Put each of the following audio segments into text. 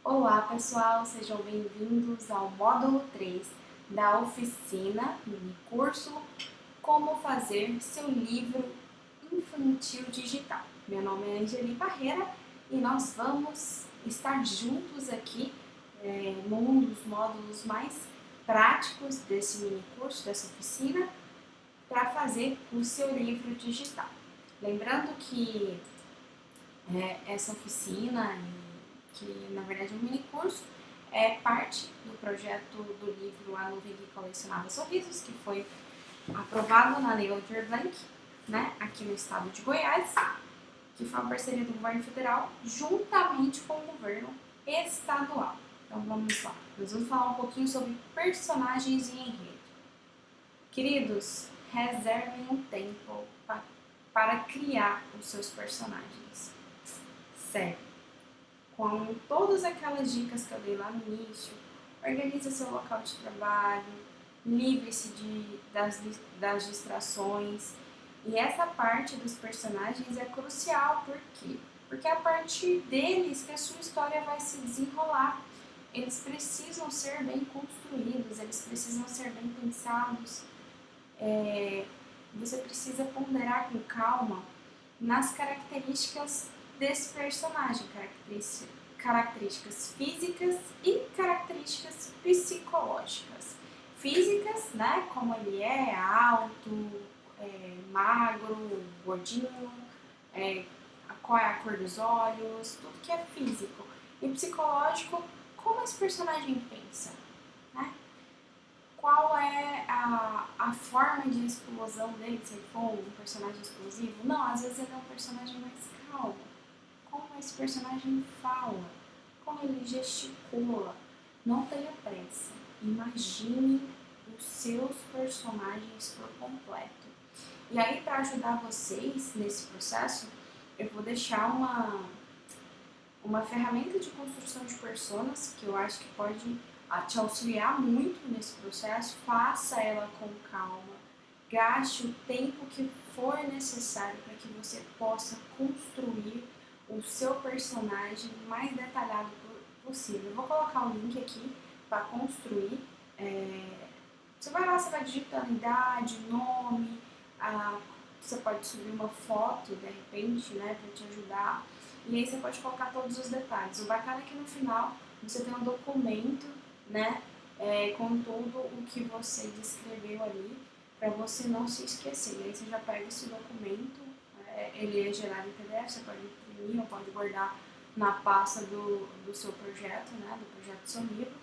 Olá pessoal, sejam bem-vindos ao módulo 3 da oficina mini curso Como Fazer Seu Livro Infantil Digital. Meu nome é Angeli Barreira e nós vamos estar juntos aqui num dos módulos mais práticos desse mini curso, dessa oficina, para fazer o seu livro digital. Lembrando que essa oficina, que na verdade é um mini curso, é parte do projeto do livro A Nuvem que Colecionava Sorrisos, que foi aprovado na Lei Aldir Blanc, né, aqui no estado de Goiás, que foi uma parceria do governo federal juntamente com o governo estadual. Então vamos lá, nós vamos falar um pouquinho sobre personagens e enredo. Queridos, reservem um tempo para criar os seus personagens. Sério. Com todas aquelas dicas que eu dei lá no início, organize seu local de trabalho, livre-se das distrações. E essa parte dos personagens é crucial, por quê? Porque é a partir deles que a sua história vai se desenrolar. Eles precisam ser bem construídos, eles precisam ser bem pensados. Você precisa ponderar com calma nas características desse personagem, características físicas e características psicológicas. Físicas, né, como ele é alto, magro, gordinho, qual é a cor dos olhos, tudo que é físico. E psicológico, como esse personagem pensa, né? Qual é a forma de explosão dele, se ele for um personagem explosivo? Não, às vezes ele é um personagem mais calmo. Como esse personagem fala, como ele gesticula. Não tenha pressa. Imagine os seus personagens por completo. E aí, para ajudar vocês nesse processo, eu vou deixar uma ferramenta de construção de personas que eu acho que pode te auxiliar muito nesse processo. Faça ela com calma, gaste o tempo que for necessário para que você possa construir o seu personagem mais detalhado possível. Eu vou colocar um link aqui para construir. Você vai lá, você vai digitando idade, nome, você pode subir uma foto de repente, né, para te ajudar. E aí você pode colocar todos os detalhes. O bacana é que no final você tem um documento, né, com tudo o que você descreveu ali, para você não se esquecer. E aí você já pega esse documento, ele é gerado em PDF, você pode imprimir ou pode guardar na pasta do seu projeto, né, do projeto do seu livro.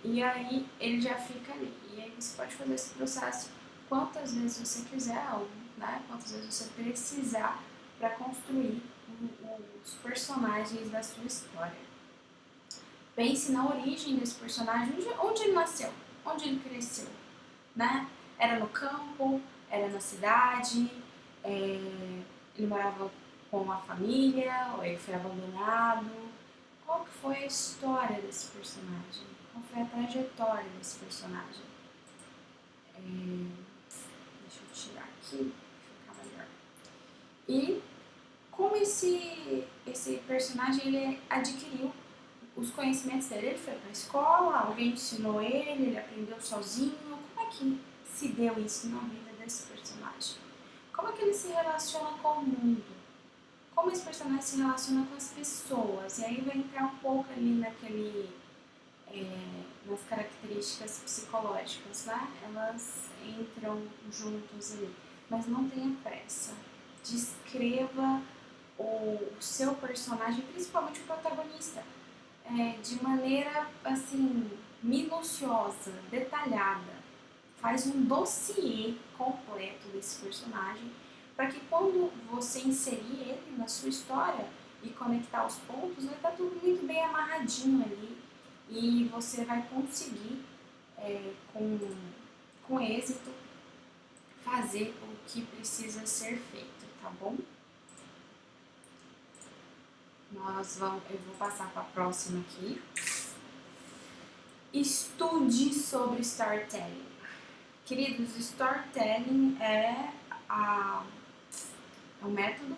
E aí ele já fica ali. E aí você pode fazer esse processo quantas vezes você quiser, ou, né, quantas vezes você precisar para construir os personagens da sua história. Pense na origem desse personagem, onde ele nasceu, onde ele cresceu, né? Era no campo, era na cidade, ele morava com a família, ou ele foi abandonado. Qual que foi a história desse personagem? Qual foi a trajetória desse personagem? Deixa eu tirar aqui, para ficar melhor. E como esse personagem ele adquiriu os conhecimentos dele? Ele foi para a escola, alguém ensinou ele aprendeu sozinho. Como é que se deu isso na vida desse personagem? Como é que ele se relaciona com o mundo? Como esse personagem se relaciona com as pessoas? E aí vai entrar um pouco ali nas características psicológicas, né? Elas entram juntos ali. Mas não tenha pressa. Descreva o seu personagem, principalmente o protagonista, de maneira assim minuciosa, detalhada. Faz um dossiê completo desse personagem para que quando você inserir ele na sua história e conectar os pontos, vai estar tudo muito bem amarradinho ali e você vai conseguir com êxito fazer o que precisa ser feito, tá bom? Eu vou passar para a próxima aqui. Estude sobre storytelling. Queridos, storytelling é um método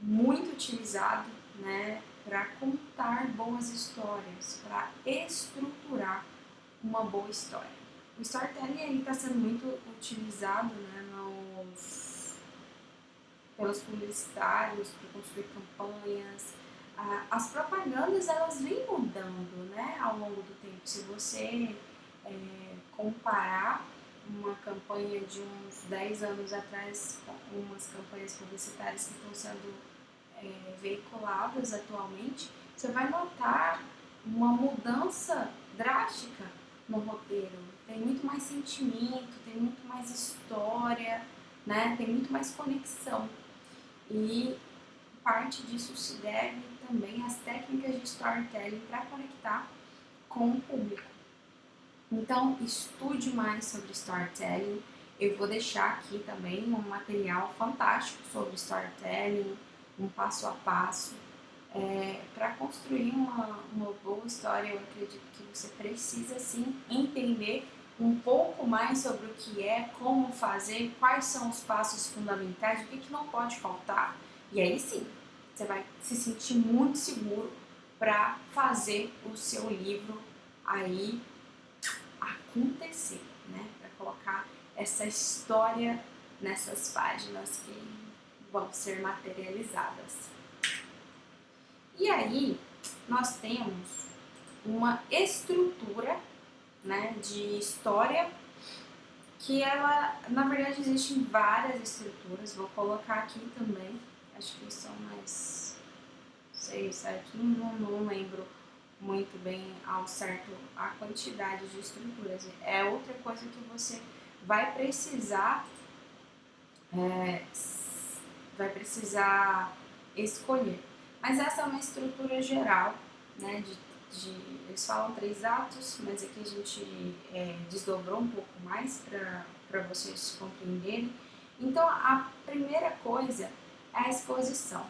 muito utilizado, né, para contar boas histórias, para estruturar uma boa história. O storytelling está sendo muito utilizado, né, pelos publicitários para construir campanhas. As propagandas elas vêm mudando, né, ao longo do tempo. Se você comparar uma campanha de uns 10 anos atrás com umas campanhas publicitárias que estão sendo veiculadas atualmente, você vai notar uma mudança drástica no roteiro. Tem muito mais sentimento, tem muito mais história, né? Tem muito mais conexão. E parte disso se deve também às técnicas de storytelling para conectar com o público. Então, estude mais sobre storytelling. Eu vou deixar aqui também um material fantástico sobre storytelling, um passo a passo. Para construir uma boa história, eu acredito que você precisa sim entender um pouco mais sobre o que é, como fazer, quais são os passos fundamentais, o que não pode faltar. E aí sim, você vai se sentir muito seguro para fazer o seu livro aí acontecer, né? Para colocar essa história nessas páginas que vão ser materializadas. E aí, nós temos uma estrutura, né, de história que ela, na verdade, existem várias estruturas. Vou colocar aqui também, acho que são mais 6, 7, não lembro muito bem ao certo a quantidade de estruturas. É outra coisa que você vai precisar escolher. Mas essa é uma estrutura geral, né? Eles falam 3 atos, mas aqui a gente desdobrou um pouco mais para vocês compreenderem. Então, a primeira coisa é a exposição.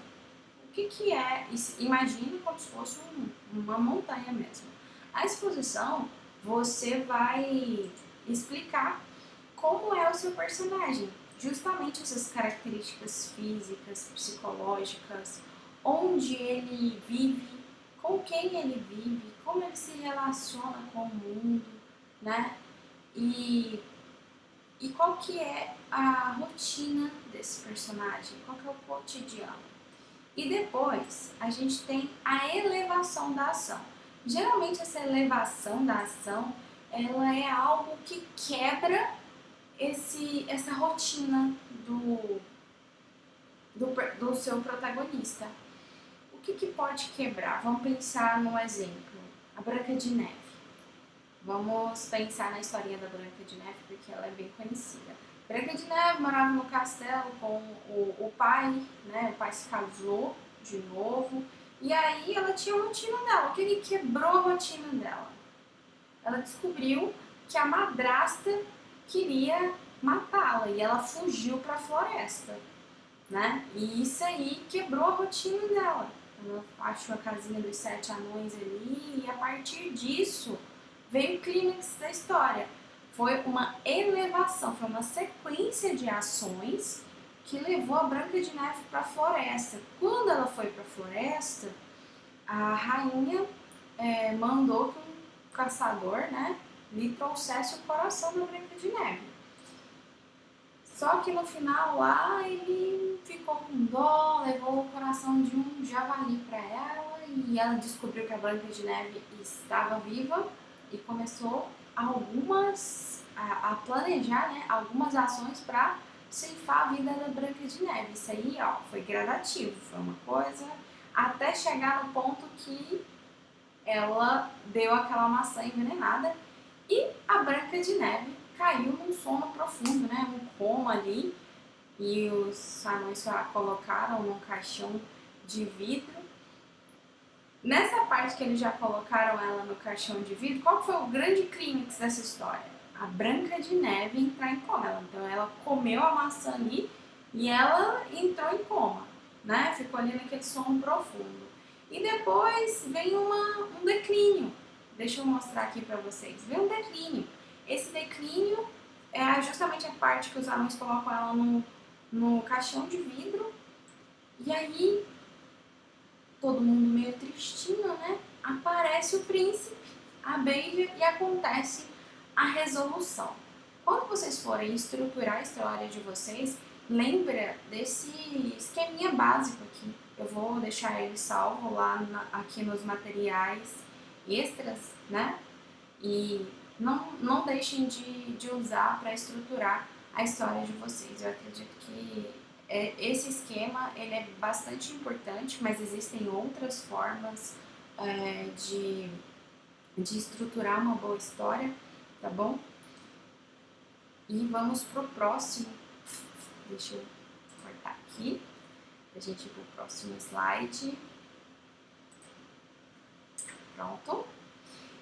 O que é? Imagine como se fosse uma montanha mesmo. A exposição, você vai explicar como é o seu personagem, justamente essas características físicas, psicológicas, onde ele vive, com quem ele vive, como ele se relaciona com o mundo, né? E qual que é a rotina desse personagem, qual que é o cotidiano. E depois a gente tem a elevação da ação. Geralmente essa elevação da ação, ela é algo que quebra essa rotina do seu protagonista. O que pode quebrar? Vamos pensar num exemplo. A Branca de Neve. Vamos pensar na historinha da Branca de Neve, porque ela é bem conhecida. Branca de Neve morava no castelo com o pai, né? O pai se casou de novo. E aí ela tinha a rotina dela, que ele quebrou a rotina dela. Ela descobriu que a madrasta queria matá-la e ela fugiu para a floresta, né? E isso aí quebrou a rotina dela. Ela achou a casinha dos 7 anões ali e a partir disso veio o clímax da história. Foi uma elevação, foi uma sequência de ações que levou a Branca de Neve para a floresta. Quando ela foi para a floresta, a rainha mandou que um caçador, né, lhe trouxesse o coração da Branca de Neve. Só que no final lá ele ficou com dó, levou o coração de um javali para ela e ela descobriu que a Branca de Neve estava viva e começou a planejar, né, algumas ações para ceifar a vida da Branca de Neve. Isso aí, ó, foi gradativo, foi uma coisa até chegar no ponto que ela deu aquela maçã envenenada e a Branca de Neve caiu num sono profundo, né, um coma ali, e os anões a colocaram num caixão de vidro. Nessa parte que eles já colocaram ela no caixão de vidro, qual foi o grande clímax dessa história? A Branca de Neve entrar em coma. Então ela comeu a maçã ali e ela entrou em coma, né? Ficou ali naquele sono profundo. E depois vem um declínio. Deixa eu mostrar aqui pra vocês. Vem um declínio. Esse declínio é justamente a parte que os anões colocam ela no caixão de vidro. E aí todo mundo meio tristinho, né? Aparece o príncipe, a beija e acontece a resolução. Quando vocês forem estruturar a história de vocês, lembra desse esqueminha básico aqui. Eu vou deixar ele salvo lá aqui nos materiais extras, né? E não deixem de usar para estruturar a história de vocês. Eu acredito que esse esquema ele é bastante importante, mas existem outras formas de estruturar uma boa história, tá bom? E vamos pro próximo. Deixa eu cortar aqui pra gente ir pro próximo slide. Pronto.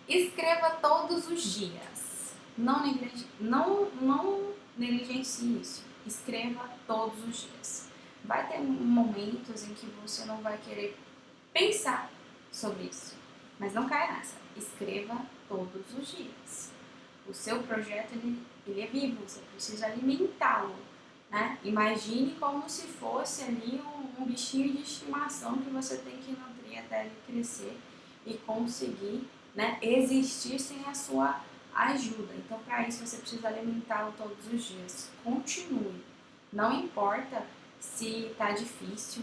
Escreva todos os dias. Não negligencie isso. Escreva todos os dias. Vai ter momentos em que você não vai querer pensar sobre isso, mas não caia nessa. Escreva todos os dias. O seu projeto ele é vivo, você precisa alimentá-lo, né? Imagine como se fosse ali um bichinho de estimação que você tem que nutrir até ele crescer e conseguir, né, existir sem a sua ajuda. Então, para isso, você precisa alimentá-lo todos os dias. Continue. Não importa se está difícil,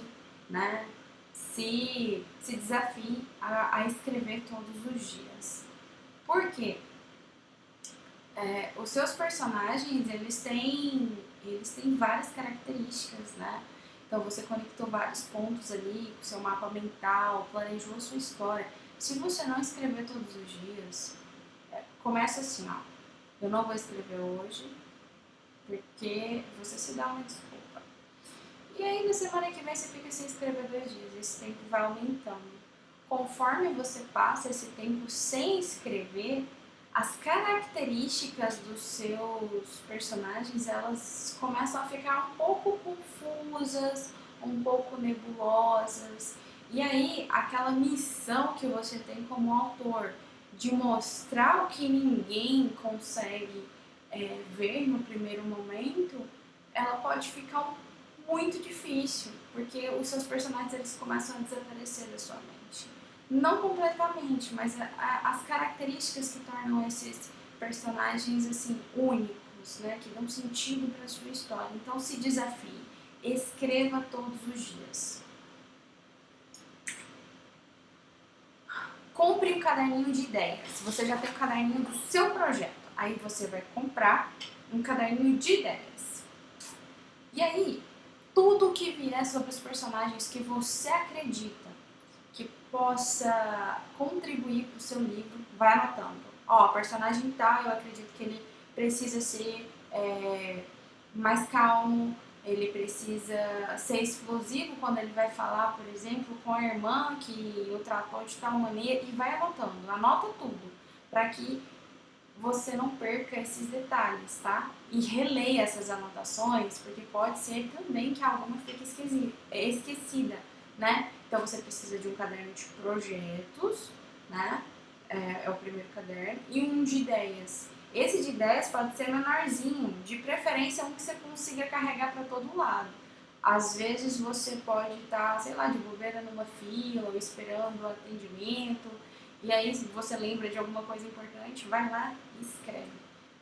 né? Se desafie a escrever todos os dias. Por quê? Os seus personagens, eles têm várias características, né? Então, você conectou vários pontos ali com o seu mapa mental, planejou a sua história. Se você não escrever todos os dias, começa assim, ó. Eu não vou escrever hoje, porque você se dá uma desculpa. E aí, na semana que vem, você fica sem escrever 2 dias. Esse tempo vai aumentando. Conforme você passa esse tempo sem escrever, as características dos seus personagens, elas começam a ficar um pouco confusas, um pouco nebulosas. E aí, aquela missão que você tem como autor de mostrar o que ninguém consegue ver no primeiro momento, ela pode ficar muito difícil, porque os seus personagens eles começam a desaparecer da sua mente. Não completamente, mas as características que tornam esses personagens assim únicos, né, que dão sentido para a sua história. Então se desafie, escreva todos os dias. Compre um caderninho de ideias. Você já tem o caderninho do seu projeto. Aí você vai comprar um caderninho de ideias. E aí, tudo que vier sobre os personagens que você acredita que possa contribuir para o seu livro, vai anotando. Ó, personagem tal, eu acredito que ele precisa ser mais calmo, ele precisa ser explosivo quando ele vai falar, por exemplo, com a irmã que o tratou de tal maneira, e vai anotando, anota tudo, para que você não perca esses detalhes, tá? E releia essas anotações, porque pode ser também que alguma fique esquecida, né? Então você precisa de um caderno de projetos, né? É o primeiro caderno, e um de ideias. Esse de ideias pode ser menorzinho, de preferência um que você consiga carregar para todo lado. Às vezes você pode estar, sei lá, de bobeira numa fila ou esperando o atendimento, e aí se você lembra de alguma coisa importante, vai lá e escreve.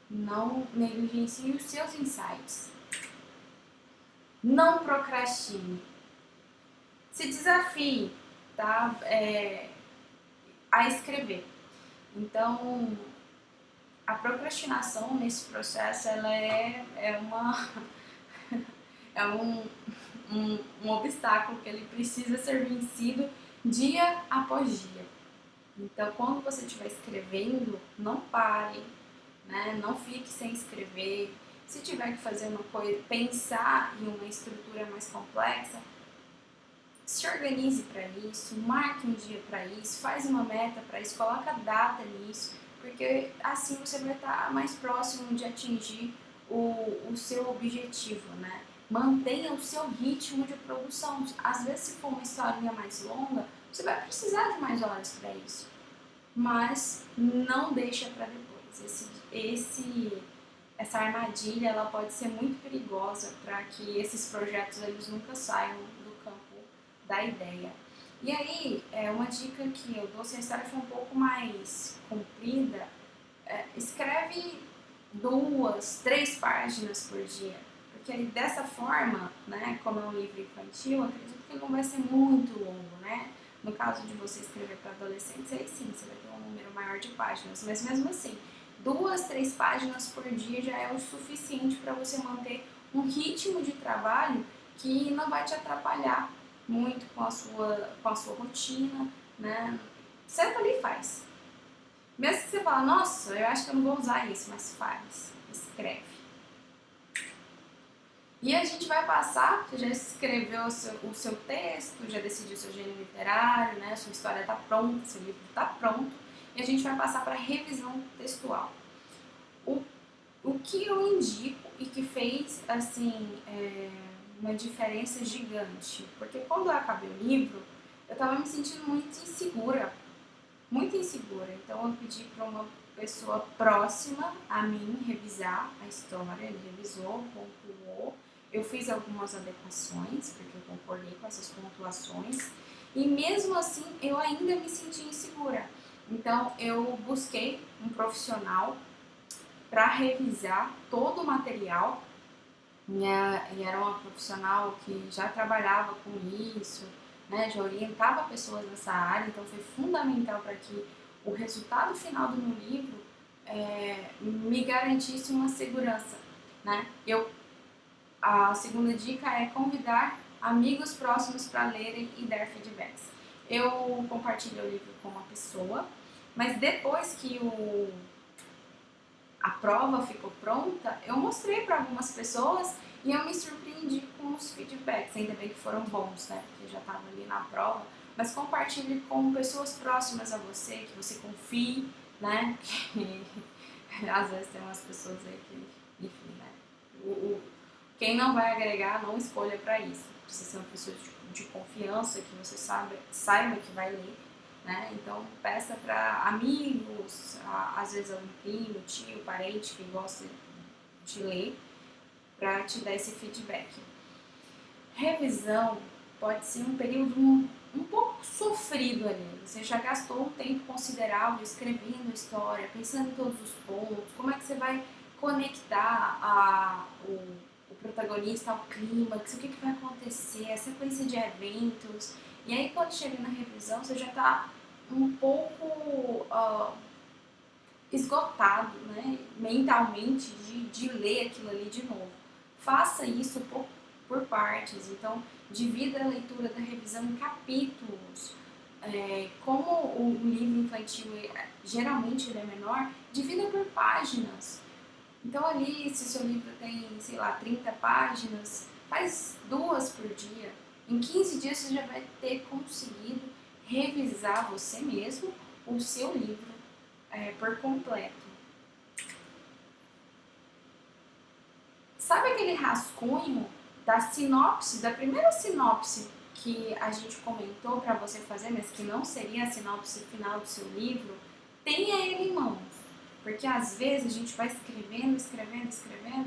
Não negligencie os seus insights. Não procrastine. Se desafie, tá? A escrever. Então, a procrastinação nesse processo ela é um obstáculo que ele precisa ser vencido dia após dia. Então, quando você estiver escrevendo, não pare, né? Não fique sem escrever. Se tiver que fazer uma coisa, pensar em uma estrutura mais complexa, se organize para isso, marque um dia para isso, faz uma meta para isso, coloca data nisso, porque assim você vai estar mais próximo de atingir o seu objetivo, né? Mantenha o seu ritmo de produção. Às vezes, se for uma historinha mais longa, você vai precisar de mais horas para isso, mas não deixa para depois. Essa armadilha ela pode ser muito perigosa para que esses projetos eles nunca saiam do campo da ideia. E aí, uma dica que eu dou, se a história for um pouco mais comprida, escreve 2, 3 páginas por dia. Porque aí, dessa forma, né, como é um livro infantil, eu acredito que não vai ser muito longo, né? No caso de você escrever para adolescentes, aí sim, você vai ter um número maior de páginas. Mas mesmo assim, 2, 3 páginas por dia já é o suficiente para você manter um ritmo de trabalho que não vai te atrapalhar muito com a sua rotina, né? Senta ali e faz. Mesmo que você fale, nossa, eu acho que eu não vou usar isso, mas faz, escreve. E a gente vai passar, você já escreveu o seu texto, já decidiu seu gênero literário, né? Sua história está pronta, seu livro está pronto, e a gente vai passar para a revisão textual. O, o que eu indico e que fez, assim, uma diferença gigante, porque quando eu acabei o livro, eu estava me sentindo muito insegura. Então eu pedi para uma pessoa próxima a mim revisar a história, ele revisou, pontuou. Eu fiz algumas adequações, porque eu concordei com essas pontuações, e mesmo assim eu ainda me senti insegura. Então eu busquei um profissional para revisar todo o material, e era uma profissional que já trabalhava com isso, né, já orientava pessoas nessa área, então foi fundamental para que o resultado final do meu livro me garantisse uma segurança. Né? A segunda dica é convidar amigos próximos para lerem e dar feedbacks. Eu compartilhei o livro com uma pessoa, mas depois que a prova ficou pronta, eu mostrei para algumas pessoas e eu me surpreendi com os feedbacks, ainda bem que foram bons, né? Porque eu já estava ali na prova. Mas compartilhe com pessoas próximas a você, que você confie, né? Que às vezes tem umas pessoas aí que, enfim, né? Quem não vai agregar, não escolha para isso. Precisa ser uma pessoa de confiança, que você saiba que vai ler. Né? Então peça para amigos, às vezes algum primo, tio, parente que gosta de ler, para te dar esse feedback. Revisão pode ser um período um pouco sofrido ali. Você já gastou um tempo considerável escrevendo a história, pensando em todos os pontos, como é que você vai conectar o protagonista ao clímax, o que vai acontecer, a sequência de eventos. E aí quando chega na revisão, você já está um pouco esgotado, né, mentalmente, de ler aquilo ali de novo. Faça isso por partes, então divida a leitura da revisão em capítulos. Como o livro infantil geralmente ele é menor, divida por páginas. Então ali, se seu livro tem, sei lá, 30 páginas, faz 2 por dia. Em 15 dias você já vai ter conseguido revisar você mesmo o seu livro por completo. Sabe aquele rascunho da sinopse, da primeira sinopse que a gente comentou para você fazer, mas que não seria a sinopse final do seu livro? Tenha ele em mãos, porque às vezes a gente vai escrevendo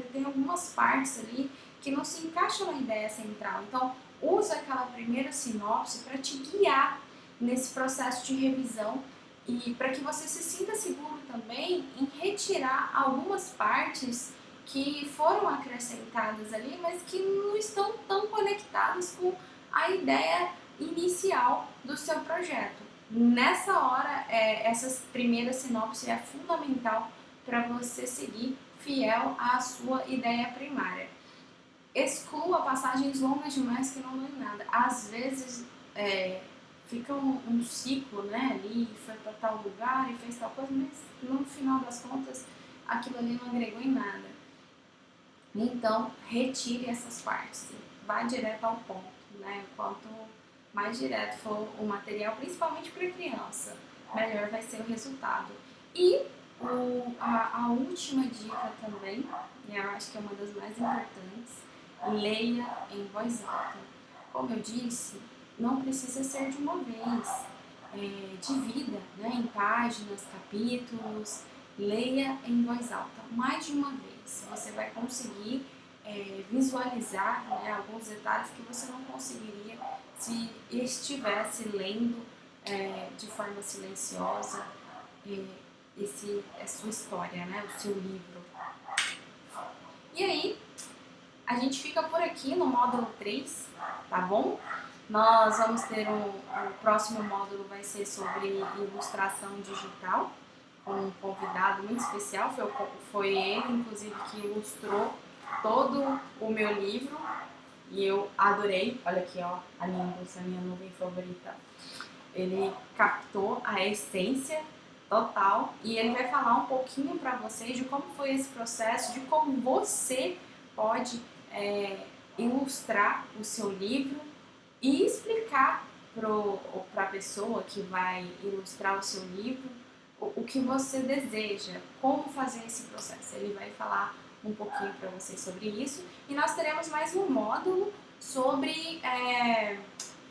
e tem algumas partes ali que não se encaixam na ideia central. Então, usa aquela primeira sinopse para te guiar nesse processo de revisão e para que você se sinta seguro também em retirar algumas partes que foram acrescentadas ali, mas que não estão tão conectadas com a ideia inicial do seu projeto. Nessa hora, essa primeira sinopse é fundamental para você seguir fiel à sua ideia primária. Exclua passagens longas demais que não dão em nada. Às vezes fica um ciclo, né, ali, foi para tal lugar e fez tal coisa, mas no final das contas aquilo ali não agregou em nada. Então, retire essas partes, vá direto ao ponto, né? Quanto mais direto for o material, principalmente para criança, melhor vai ser o resultado. E a última dica também, e eu acho que é uma das mais importantes, leia em voz alta. Como eu disse, não precisa ser de uma vez, divida, né, em páginas, capítulos, leia em voz alta mais de uma vez. Você vai conseguir visualizar, né, alguns detalhes que você não conseguiria se estivesse lendo de forma silenciosa a sua história, né, o seu livro. E aí, a gente fica por aqui no módulo 3, tá bom? Nós vamos ter o próximo módulo vai ser sobre ilustração digital, com um convidado muito especial, foi ele, inclusive, que ilustrou todo o meu livro e eu adorei. Olha aqui, ó, a Nimbus, a minha nuvem favorita. Ele captou a essência total e ele vai falar um pouquinho para vocês de como foi esse processo, de como você pode ilustrar o seu livro e explicar para a pessoa que vai ilustrar o seu livro o que você deseja, como fazer esse processo. Ele vai falar um pouquinho para vocês sobre isso e nós teremos mais um módulo sobre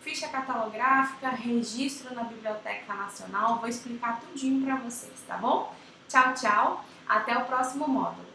ficha catalográfica, registro na Biblioteca Nacional. Vou explicar tudinho para vocês, tá bom? Tchau, tchau. Até o próximo módulo.